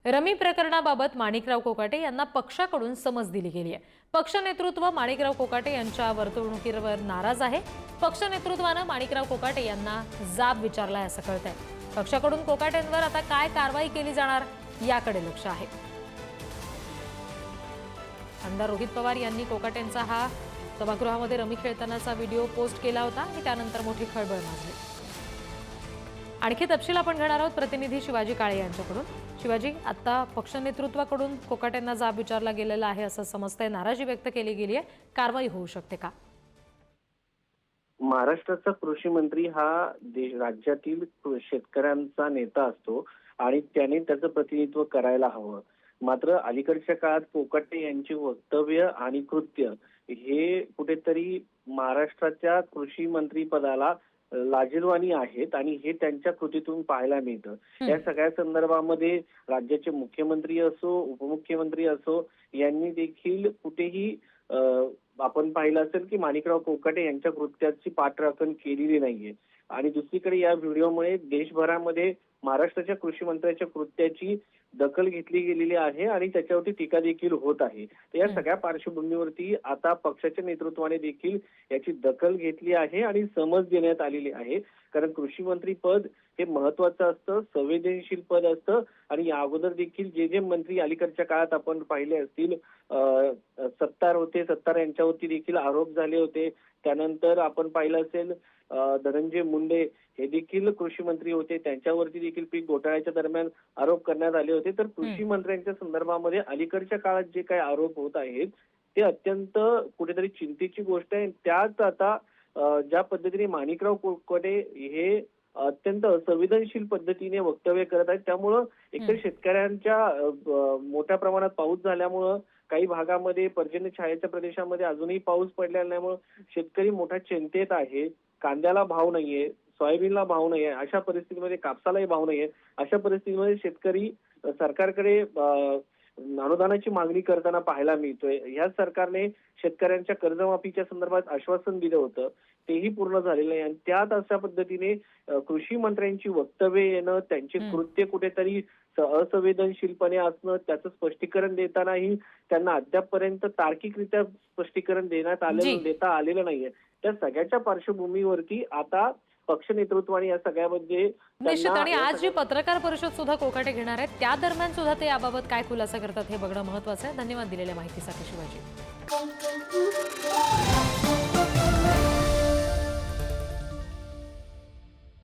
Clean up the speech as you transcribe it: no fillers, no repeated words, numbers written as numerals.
Rummy प्रकरणाबाबत माणिकराव कोकाटे यांना पक्षाकडून समज दिली गेली आहे। पक्ष नेतृत्व माणिकराव कोकाटे यांच्या वर्तणुकीवर नाराज आहे। पक्ष नेतृत्वाने माणिकराव कोकाटे यांना जाब विचारलाय असं कळतंय। पक्षाकडून कोकाटेंवर आता काय कारवाई केली जाणार याकडे लक्ष आहे। आमदार रोहित पवार यांनी कोकाटेंचा हा सभागृहामध्ये रमी खेळतानाचा व्हिडिओ पोस्ट केला होता आणि त्यानंतर मोठी खळबळ माजली। आणखी तपशील आपण घेणार आहोत प्रतिनिधी शिवाजी काळे यांच्याकडून। शिवाजी, आता पक्ष नेतृत्वाकडून कोकाटेंना जाब विचारला गेलेला आहे असं समजतंय, नाराजी व्यक्त केली गेली आहे, कारवाई होऊ शकते का? महाराष्ट्राचा कृषी मंत्री हा राज्यातील शेतकऱ्यांचा नेता असतो आणि त्याने त्याचं प्रतिनिधित्व करायला हवं। मात्र अलीकडच्या काळात कोकाटे यांची वक्तव्य आणि कृत्य हे कुठेतरी महाराष्ट्राच्या कृषी मंत्री पदाला लाजिरवाणी आहेत आणि हे त्यांच्या कृतीतून पाहायला मिळतं। या सगळ्या संदर्भामध्ये राज्याचे मुख्यमंत्री असो, उपमुख्यमंत्री असो यांनी देखील कुठेही आपण पाहिलं असेल की माणिकराव कोकाटे यांच्या कृत्याची पाठराखण केलेली नाहीये। आणि दुसरीकडे या व्हिडिओमुळे देशभरामध्ये महाराष्ट्राच्या कृषी मंत्र्याच्या कृत्याची दखल घेतली गेलेली आहे आणि त्याच्यावरती टीका देखील होत आहे। तर या सगळ्या पार्श्वभूमीवरती आता पक्षाच्या नेतृत्वाने देखील याची दखल घेतली आहे आणि समज देण्यात आलेली आहे। कारण कृषी मंत्री पद हे महत्वाचं असतं, संवेदनशील पद असतं आणि या अगोदर देखील जे मंत्री अलीकडच्या काळात आपण पाहिले असतील सत्तार होते, सत्तार यांच्यावरती देखील आरोप झाले होते। त्यानंतर आपण पाहिलं असेल धनंजय मुंडे हे देखील कृषी मंत्री होते, त्यांच्यावरती देखील पीक घोटाळ्याच्या दरम्यान आरोप करण्यात आले होते। तर कृषी मंत्र्यांच्या संदर्भामध्ये अलीकडच्या काळात जे काही आरोप होत आहेत ते अत्यंत कुठेतरी चिंतेची गोष्ट आहे। त्यात आता ज्या पद्धतीने माणिकराव कोकाटे हे अत्यंत असंवेदनशील पद्धतीने वक्तव्य करत आहेत, त्यामुळं एकतर शेतकऱ्यांच्या मोठ्या प्रमाणात पाऊस झाल्यामुळं काही भागामध्ये पर्जन्य छायेच्या प्रदेशामध्ये अजूनही पाऊस पडलेला नाहीमुळे शेतकरी मोठ्या चिंतेत आहे। कांद्याला भाव नाहीये, सोयाबीनला भाव नाहीये, अशा परिस्थितीमध्ये कापसालाही भाव नाहीये। अशा परिस्थितीमध्ये शेतकरी सरकारकडे अनुदानाची मागणी करताना पाहायला मिळतोय। या सरकारने शेतकऱ्यांच्या कर्जमाफीच्या संदर्भात आश्वासन दिलं होतं, तेही पूर्ण झालेलं नाही आणि त्यात अशा पद्धतीने कृषी मंत्र्यांची वक्तव्य येणं, त्यांचे कृत्य कुठेतरी असंवेदनशीलपणे असणं, त्याचं स्पष्टीकरण देतानाही त्यांना अद्यापपर्यंत तार्किकरित्या स्पष्टीकरण देता आलेलं नाहीये। त्या सगळ्याच्या पार्श्वभूमीवरती आता पक्ष नेतृत्वाने या सगळ्यामध्ये निश्चित आणि आज जी पत्रकार परिषद सुद्धा कोकाटे घेणार आहेत त्या दरम्यान सुद्धा ते याबाबत काय खुलासा करतात हे बघणं महत्त्वाचं आहे। धन्यवाद दिलेल्या माहितीसाठी शिवाजी।